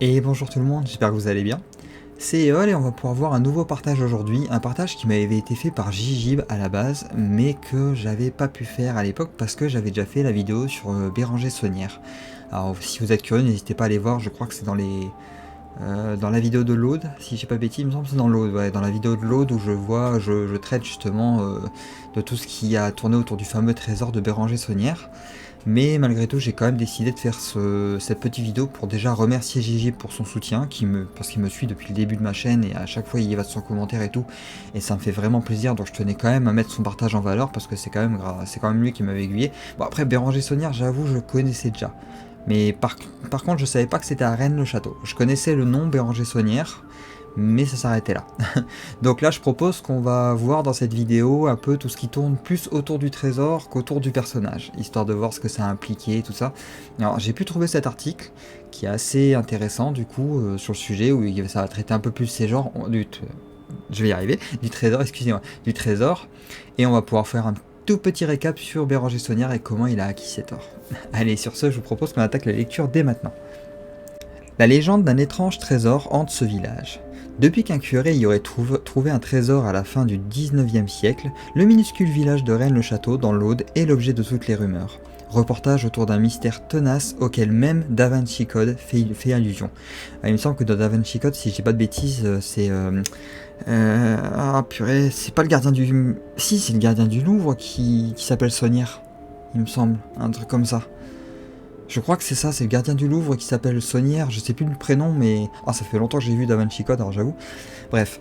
Et bonjour tout le monde, j'espère que vous allez bien. C'est Eol et on va pouvoir voir un nouveau partage aujourd'hui, un partage qui m'avait été fait par Gigib à la base, mais que j'avais pas pu faire à l'époque parce que j'avais déjà fait la vidéo sur Béranger Saunière. Alors si vous êtes curieux, n'hésitez pas à aller voir, je crois que c'est dans la vidéo de l'Aude, si j'ai pas bêtise, il me semble que c'est dans l'Aude, ouais, dans la vidéo de l'Aude où je traite justement de tout ce qui a tourné autour du fameux trésor de Béranger Saunière. Mais malgré tout, j'ai quand même décidé de faire cette petite vidéo pour déjà remercier Gigi pour son soutien, parce qu'il me suit depuis le début de ma chaîne et à chaque fois il y va de son commentaire et tout. Et ça me fait vraiment plaisir, donc je tenais quand même à mettre son partage en valeur parce que c'est quand même lui qui m'avait aiguillé. Bon après Béranger Saunière, j'avoue, je connaissais déjà. Mais par contre, je savais pas que c'était à Rennes-le-Château. Je connaissais le nom Béranger Saunière, mais ça s'arrêtait là. Donc là, je propose qu'on va voir dans cette vidéo un peu tout ce qui tourne plus autour du trésor qu'autour du personnage, histoire de voir ce que ça a impliqué, tout ça. Alors, j'ai pu trouver cet article, qui est assez intéressant, du coup, sur le sujet, où ça va traiter un peu plus ces genres, je vais y arriver, du trésor, excusez-moi, du trésor, et on va pouvoir faire un tout petit récap sur Béranger Saunière et comment il a acquis cet or. Allez, sur ce, je vous propose qu'on attaque la lecture dès maintenant. La légende d'un étrange trésor hante ce village. Depuis qu'un curé y aurait trouvé un trésor à la fin du 19e siècle, le minuscule village de Rennes-le-Château dans l'Aude est l'objet de toutes les rumeurs. Reportage autour d'un mystère tenace auquel même Da Vinci Code fait allusion. Il me semble que dans Da Vinci Code, si je dis pas de bêtises, c'est... ah purée, c'est pas le gardien du... Si, c'est le gardien du Louvre qui s'appelle Saunière, il me semble, un truc comme ça. Je crois que c'est ça, c'est le gardien du Louvre qui s'appelle Saunière, je sais plus le prénom, mais... Ah, ça fait longtemps que j'ai vu Da Vinci Code, alors j'avoue. Bref,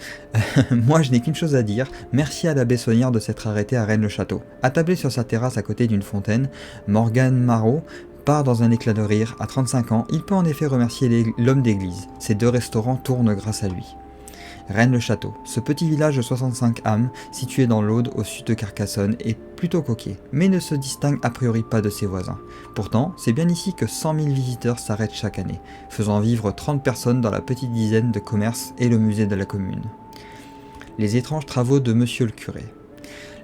moi je n'ai qu'une chose à dire, merci à l'abbé Saunière de s'être arrêté à Rennes-le-Château. Attablé sur sa terrasse à côté d'une fontaine, Morgan Marot part dans un éclat de rire. À 35 ans, il peut en effet remercier l'homme d'église. Ses 2 restaurants tournent grâce à lui. Rennes-le-Château, ce petit village de 65 âmes, situé dans l'Aude au sud de Carcassonne, est plutôt coquet, mais ne se distingue a priori pas de ses voisins. Pourtant, c'est bien ici que 100 000 visiteurs s'arrêtent chaque année, faisant vivre 30 personnes dans la petite dizaine de commerces et le musée de la commune. Les étranges travaux de Monsieur le curé.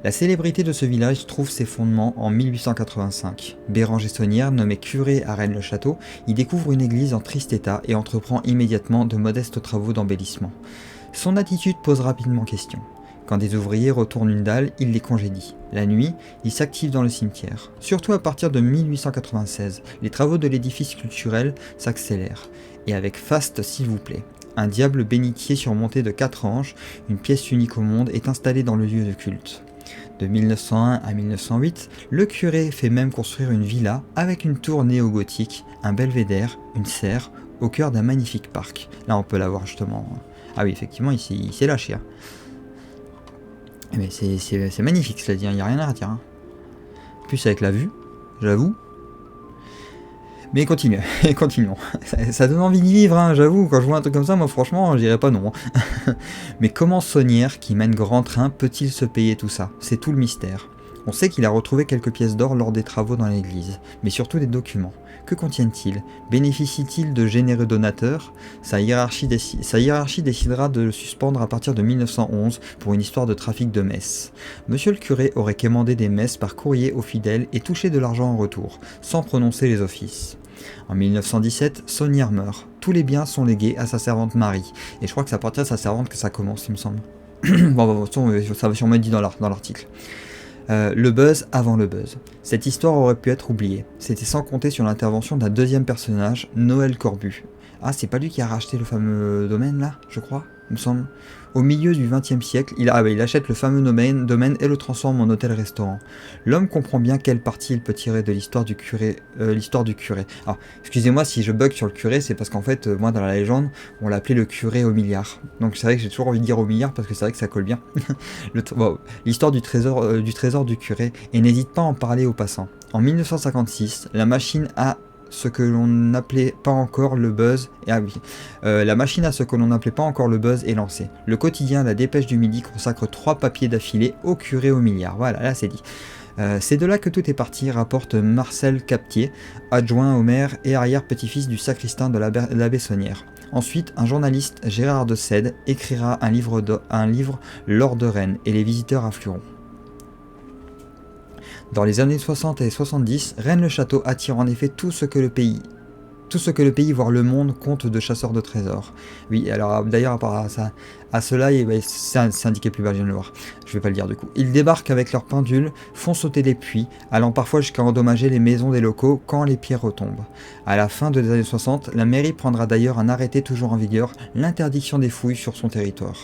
La célébrité de ce village trouve ses fondements en 1885. Béranger Saunière, nommé curé à Rennes-le-Château, y découvre une église en triste état et entreprend immédiatement de modestes travaux d'embellissement. Son attitude pose rapidement question. Quand des ouvriers retournent une dalle, il les congédie. La nuit, il s'active dans le cimetière. Surtout à partir de 1896, les travaux de l'édifice culturel s'accélèrent. Et avec faste s'il vous plaît. Un diable bénitier surmonté de 4 anges, une pièce unique au monde, est installé dans le lieu de culte. De 1901 à 1908, le curé fait même construire une villa avec une tour néo-gothique, un belvédère, une serre, au cœur d'un magnifique parc. Là on peut la voir justement. Ah oui, effectivement, il s'est lâché. Hein. Mais c'est magnifique, cela dit, il n'y a rien à dire. Hein. En plus, avec la vue, j'avoue. Mais continuons. Ça donne envie de vivre, hein, j'avoue. Quand je vois un truc comme ça, moi, franchement, je dirais pas non. Mais comment Saunière, qui mène grand train, peut-il se payer tout ça? C'est tout le mystère. On sait qu'il a retrouvé quelques pièces d'or lors des travaux dans l'église, mais surtout des documents. Que contiennent-ils? Bénéficie-t-il de généreux donateurs? Sa hiérarchie décidera de le suspendre à partir de 1911 pour une histoire de trafic de messes. Monsieur le curé aurait commandé des messes par courrier aux fidèles et touché de l'argent en retour, sans prononcer les offices. En 1917, Saunière meurt. Tous les biens sont légués à sa servante Marie. Et je crois que c'est à partir de sa servante que ça commence, il me semble. Bon, ça va sûrement être dit dans l'article. Le buzz avant le buzz. Cette histoire aurait pu être oubliée. C'était sans compter sur l'intervention d'un deuxième personnage, Noël Corbu. Ah, c'est pas lui qui a racheté le fameux domaine là, je crois, il me semble. Au milieu du XXe siècle, il achète le fameux domaine et le transforme en hôtel-restaurant. L'homme comprend bien quelle partie il peut tirer de l'histoire du curé. Alors, excusez-moi si je bug sur le curé, c'est parce qu'en fait, moi dans la légende, on l'appelait le curé au milliard. Donc c'est vrai que j'ai toujours envie de dire au milliard parce que c'est vrai que ça colle bien. L'histoire du trésor du curé, et n'hésite pas à en parler aux passants. En 1956, la machine à ce que l'on n'appelait pas encore le buzz. La machine à ce que l'on n'appelait pas encore le buzz est lancée. Le quotidien La Dépêche du Midi consacre 3 papiers d'affilée au curé au milliard. Voilà, là c'est dit. C'est de là que tout est parti, rapporte Marcel Captier, adjoint au maire et arrière-petit-fils du sacristain de l'abbé Saunière. Ensuite, un journaliste, Gérard de Sède, écrira un livre L'Or de Rennes et les visiteurs afflueront. Dans les années 60 et 70, Rennes-le-Château attire en effet tout ce que le pays tout ce que le pays, voire le monde, compte de chasseurs de trésors. Oui, alors d'ailleurs, à part ça, à cela, c'est indiqué plus bas, je viens de le voir. Je vais pas le dire du coup. Ils débarquent avec leurs pendules, font sauter les puits, allant parfois jusqu'à endommager les maisons des locaux quand les pierres retombent. À la fin des années 60, la mairie prendra d'ailleurs un arrêté toujours en vigueur, l'interdiction des fouilles sur son territoire.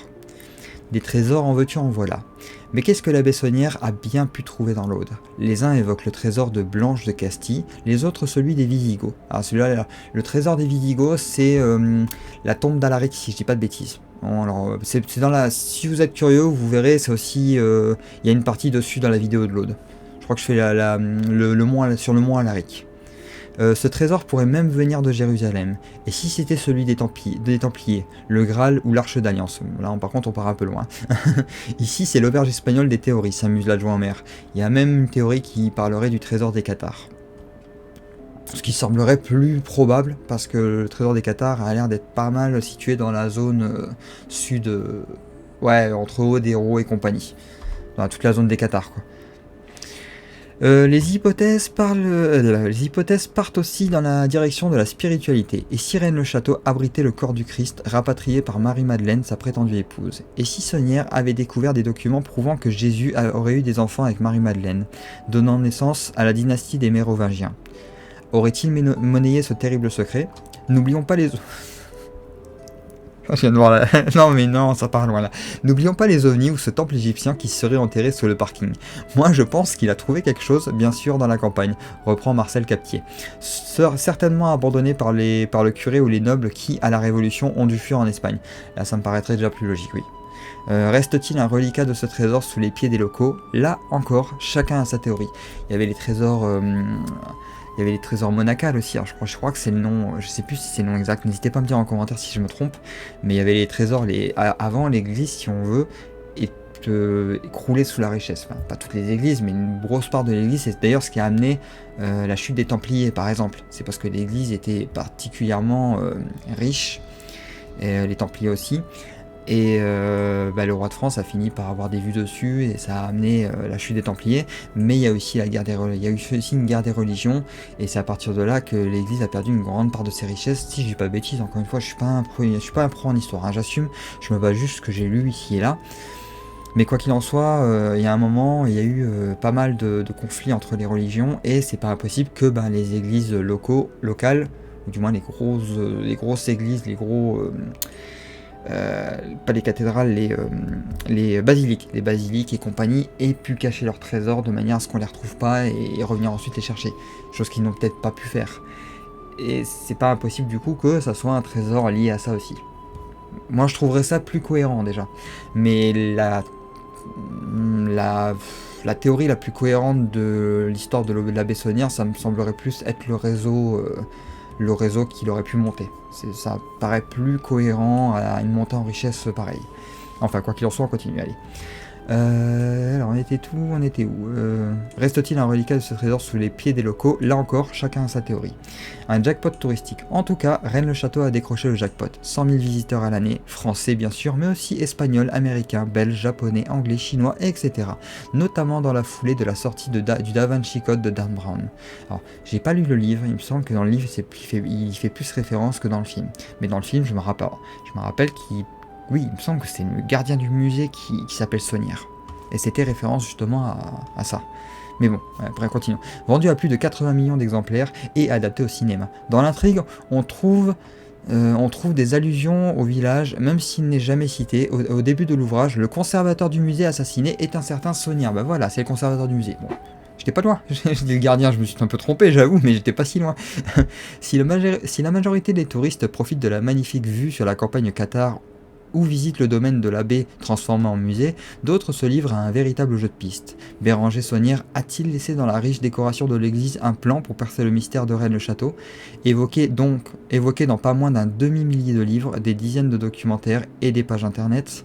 Des trésors en veux-tu en voilà. Mais qu'est-ce que l'abbé Saunière a bien pu trouver dans l'Aude? Les uns évoquent le trésor de Blanche de Castille, les autres celui des Visigoths. Alors celui-là, le trésor des Visigoths, c'est la tombe d'Alaric, si je dis pas de bêtises. Bon, alors, c'est dans la... Si vous êtes curieux, vous verrez, c'est aussi... Il y a une partie dessus dans la vidéo de l'Aude. Je crois que je fais le mont, sur le mont Alaric. Ce trésor pourrait même venir de Jérusalem. Et si c'était celui des Templiers, le Graal ou l'Arche d'Alliance? Là, par contre, on part un peu loin. Ici, c'est l'auberge espagnole des théories, s'amuse l'adjoint au maire. Il y a même une théorie qui parlerait du trésor des Cathares. Ce qui semblerait plus probable, parce que le trésor des Cathares a l'air d'être pas mal situé dans la zone sud... ouais, entre Aude, Hérault et compagnie. Dans toute la zone des Cathares, quoi. Les hypothèses partent aussi dans la direction de la spiritualité. Et si Rennes-le-Château abritait le corps du Christ, rapatrié par Marie-Madeleine, sa prétendue épouse? Et si Saunière avait découvert des documents prouvant que Jésus aurait eu des enfants avec Marie-Madeleine, donnant naissance à la dynastie des Mérovingiens? Aurait-il monnayé ce terrible secret? N'oublions pas les... Je viens de voir là. Non mais non, ça part loin là. N'oublions pas les ovnis ou ce temple égyptien qui serait enterré sous le parking. Moi je pense qu'il a trouvé quelque chose, bien sûr, dans la campagne, reprend Marcel Captier. Certainement abandonné par le curé ou les nobles qui, à la Révolution, ont dû fuir en Espagne. Là ça me paraîtrait déjà plus logique, oui. Reste-t-il un reliquat de ce trésor sous les pieds des locaux? Là encore, chacun a sa théorie. Il y avait les trésors... Il y avait les trésors monacales aussi, alors je crois que c'est le nom, je sais plus si c'est le nom exact, n'hésitez pas à me dire en commentaire si je me trompe, mais il y avait les trésors, avant l'église si on veut, écroulée sous la richesse, enfin pas toutes les églises, mais une grosse part de l'église, c'est d'ailleurs ce qui a amené la chute des Templiers par exemple, c'est parce que l'église était particulièrement riche, et les Templiers aussi, et le roi de France a fini par avoir des vues dessus et ça a amené la chute des Templiers, mais il y a aussi une guerre des religions et c'est à partir de là que l'église a perdu une grande part de ses richesses. Si je dis pas de bêtises, encore une fois, je suis pas un pro en histoire, hein, j'assume, je me base juste ce que j'ai lu ici et là. Mais quoi qu'il en soit, il y a un moment, il y a eu pas mal de conflits entre les religions et c'est pas impossible que les églises locales, ou du moins les grosses églises, pas les cathédrales, les basiliques et compagnie, aient pu cacher leurs trésors de manière à ce qu'on les retrouve pas et revenir ensuite les chercher. Chose qu'ils n'ont peut-être pas pu faire. Et c'est pas impossible du coup que ça soit un trésor lié à ça aussi. Moi je trouverais ça plus cohérent déjà. Mais la théorie la plus cohérente de l'histoire de l'abbé Saunière, ça me semblerait plus être le réseau qu'il aurait pu monter. Ça paraît plus cohérent à une montée en richesse pareille. Enfin, quoi qu'il en soit, on continue, allez. Alors, on était où Reste-t-il un reliquat de ce trésor sous les pieds des locaux? Là encore, chacun a sa théorie. Un jackpot touristique. En tout cas, Rennes-le-Château a décroché le jackpot. 100 000 visiteurs à l'année, français bien sûr, mais aussi espagnols, américains, belges, japonais, anglais, chinois, etc. Notamment dans la foulée de la sortie du Da Vinci Code de Dan Brown. Alors, j'ai pas lu le livre, il me semble que dans le livre, il fait plus référence que dans le film. Mais dans le film, je me rappelle qu'il... Oui, il me semble que c'est le gardien du musée qui s'appelle Saunière. Et c'était référence justement à ça. Mais bon, après continuons. Vendu à plus de 80 millions d'exemplaires et adapté au cinéma. Dans l'intrigue, on trouve des allusions au village, même s'il n'est jamais cité. Au début de l'ouvrage, le conservateur du musée assassiné est un certain Saunière. Bah voilà, c'est le conservateur du musée. Bon. J'étais pas loin, j'étais le gardien, je me suis un peu trompé, j'avoue, mais j'étais pas si loin. Si la majorité des touristes profitent de la magnifique vue sur la campagne cathare ou visitent le domaine de l'abbé transformé en musée, d'autres se livrent à un véritable jeu de piste. Béranger Saunière a-t-il laissé dans la riche décoration de l'église un plan pour percer le mystère de Rennes-le-Château, évoqué dans pas moins d'un demi-millier de livres, des dizaines de documentaires et des pages internet?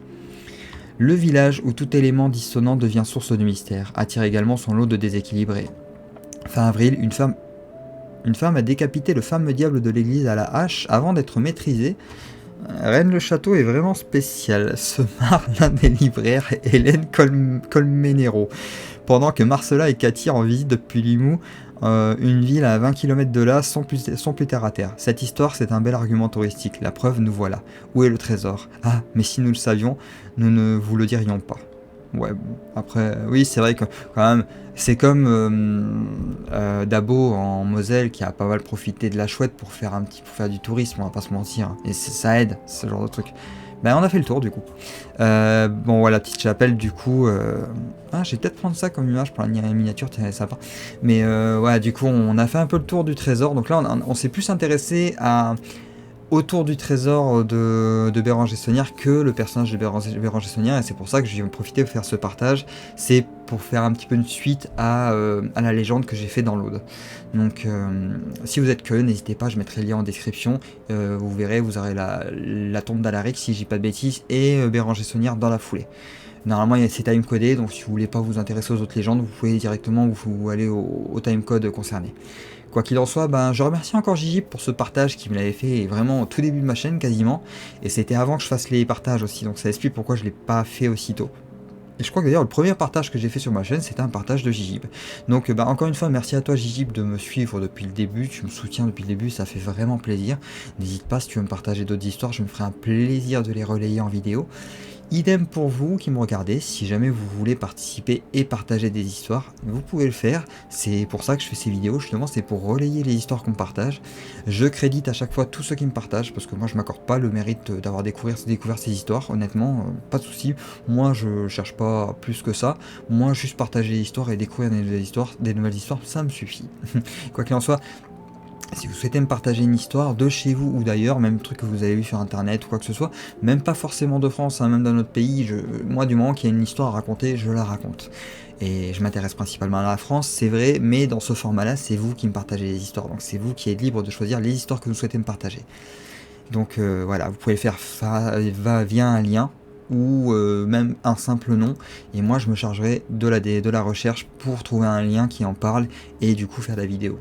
Le village où tout élément dissonant devient source de mystère attire également son lot de déséquilibrés. Fin avril, une femme a décapité le fameux diable de l'église à la hache avant d'être maîtrisée. Rennes-le-Château est vraiment spécial, se marre l'un des libraires, Hélène Colmenero. Pendant que Marcella et Cathy en visite depuis Limoux, Une ville à 20 km de là sont plus terre à terre. Cette histoire, c'est un bel argument touristique. La preuve, nous voilà. Où est le trésor? Ah, mais si nous le savions, nous ne vous le dirions pas. Ouais, bon, après, oui, c'est vrai que quand même, c'est comme Dabo en Moselle qui a pas mal profité de la chouette pour faire du tourisme, on va pas se mentir. Et ça aide, ce genre de truc. Ben, on a fait le tour du coup. Bon, voilà, petite chapelle du coup. Ah, je vais peut-être prendre ça comme image pour la miniature, c'est sympa. Mais ouais, du coup, on a fait un peu le tour du trésor. Donc là, on s'est plus intéressé autour du trésor de Béranger Saunière que le personnage de Béranger Saunière, et c'est pour ça que j'ai profité de faire ce partage. C'est pour faire un petit peu une suite à la légende que j'ai fait dans l'Aude. Donc si vous êtes curieux, n'hésitez pas, je mettrai le lien en description. Vous verrez, vous aurez la tombe d'Alaric, si je dis pas de bêtises, et Béranger Saunière dans la foulée. Normalement, c'est time codé, donc si vous voulez pas vous intéresser aux autres légendes, vous pouvez directement vous aller au time code concerné. Quoi qu'il en soit, ben, je remercie encore Gigi pour ce partage qui me l'avait fait vraiment au tout début de ma chaîne quasiment, et c'était avant que je fasse les partages aussi, donc ça explique pourquoi je ne l'ai pas fait aussitôt. Et je crois que d'ailleurs le premier partage que j'ai fait sur ma chaîne, c'était un partage de Gigib. Donc bah, encore une fois, merci à toi Gigib de me suivre depuis le début, tu me soutiens depuis le début, ça fait vraiment plaisir. N'hésite pas, si tu veux me partager d'autres histoires, je me ferai un plaisir de les relayer en vidéo. Idem pour vous qui me regardez, si jamais vous voulez participer et partager des histoires, vous pouvez le faire. C'est pour ça que je fais ces vidéos, justement, c'est pour relayer les histoires qu'on partage. Je crédite à chaque fois tous ceux qui me partagent, parce que moi je m'accorde pas le mérite d'avoir découvert ces histoires, honnêtement, pas de souci. Moi je cherche pas plus que ça, moi juste partager les histoires et découvrir des nouvelles histoires, ça me suffit. Quoi qu'il en soit, si vous souhaitez me partager une histoire de chez vous ou d'ailleurs, même truc que vous avez vu sur internet ou quoi que ce soit, même pas forcément de France, hein, même d'un autre pays, moi du moment qu'il y a une histoire à raconter, je la raconte. Et je m'intéresse principalement à la France, c'est vrai, mais dans ce format-là, c'est vous qui me partagez les histoires, donc c'est vous qui êtes libre de choisir les histoires que vous souhaitez me partager. Donc voilà, vous pouvez le faire via un lien, ou même un simple nom, et moi je me chargerai de la recherche pour trouver un lien qui en parle et du coup faire la vidéo.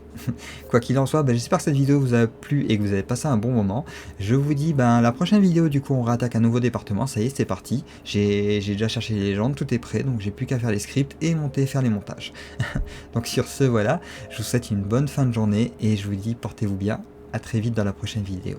Quoi qu'il en soit, j'espère que cette vidéo vous a plu et que vous avez passé un bon moment. Je vous dis la prochaine vidéo, du coup on réattaque un nouveau département, ça y est c'est parti, j'ai déjà cherché les légendes, tout est prêt, donc j'ai plus qu'à faire les scripts et faire les montages. Donc sur ce voilà, je vous souhaite une bonne fin de journée et je vous dis portez-vous bien, à très vite dans la prochaine vidéo.